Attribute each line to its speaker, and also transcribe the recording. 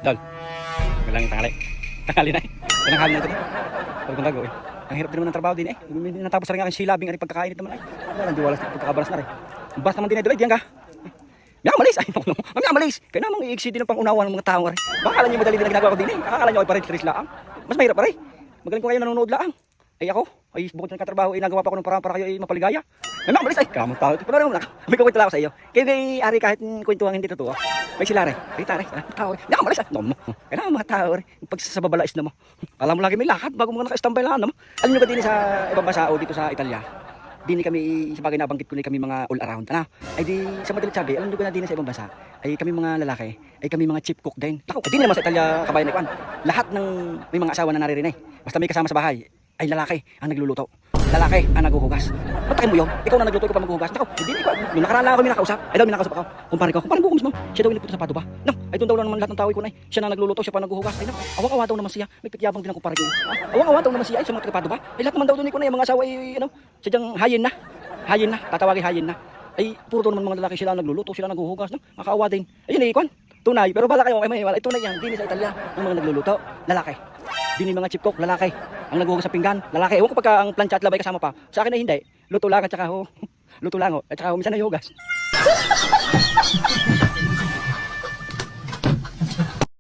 Speaker 1: Dol, magandang tanghali. Tanghali na eh. Tanghali na ito. Ano kong gagawin? Ang hirap din naman ng trabaho din eh. Natapos na rin aking silabing ang pagkakainit naman ay. Wala, di walas pagkakabalas na rin. Bas naman din ay dulay, diyan ka. May amalis! Ay, no. May amalis! Kaya namang i-exceed din ang pangunawa ng mga tao rin. Baka kala nyo madali din ang ginagawa ko din eh. Akala nyo ay pares-pares laang. Mas mahirap pa rin. Magaling ko kayo nanonood laang. Ay ako, ay bukod sa katrabaho, ay nagawa pa ko ng parang para kayo ay mapaligaya. May mga malis ay, kamang tao. Pero naman ako, may kukwento lang ako sa iyo. Kaya kay Ari kahit kwentuhan hindi totoo. May sila rin, ay tari, tao rin. Hindi ako malis ay, no mo. Kaya naman mga tao rin, pag sa babalais na mo. Alam mo lagi may lakad bago mo naka-standby lang mo. Alam nyo ka din sa ibang bansa o dito sa Italia. Dini kami, sa bagay nabanggit ko na kami mga all around. Ano? Ay di, sa madalit sabi, alam nyo ka na din sa ibang bansa. Ay kami mga lalaki, ay kami mga chief cook din. Ako, di naman sa Italia kabayan na ikuan. Lahat ng may mga asawa na naririnig. Basta may kasama sa bahay. Ay lalaki ang nagluluto. Lalaki ang naghuhugas. Ba't mo yun? Ikaw na nagluto, ikaw pa maghuhugas. Ako, hindi ko. Nung nakaraan lang ako minakausap. Ay daw minakausap ako. Kumpare ko mismo. Siya daw inipot sa pato ba? No, ay doon daw lang naman lahat ng tao ko na. Siya na nagluluto, siya pa naghuhugas. Ay no, awang-awa daw naman siya. May pityabang din ang kumpare ko. Awang-awa daw naman siya ay sa mga taga-pato ba? Ay lahat naman daw doon ko na yung mga asawa ay ano, sadyang hayin na. Hayin na, tatawagin hayin na. Ay puro daw naman mga lalaki sila nagluluto, sila naghuhugas, no? Nakakaawa din. Ayun eh, kwan. Tunay, pero bala kayo ay maniwala. Tunay yan, din sa Italia ng mga nagluluto, lalaki. Din yung mga chief cook, lalaki. Ang naghuhugas sa pinggan, lalaki. Ewan ko pagka ang plancha at labay kasama pa. Sa akin ay hindi. Luto lang at saka ho. Luto lang ho. At saka ho, minsan ay hugas.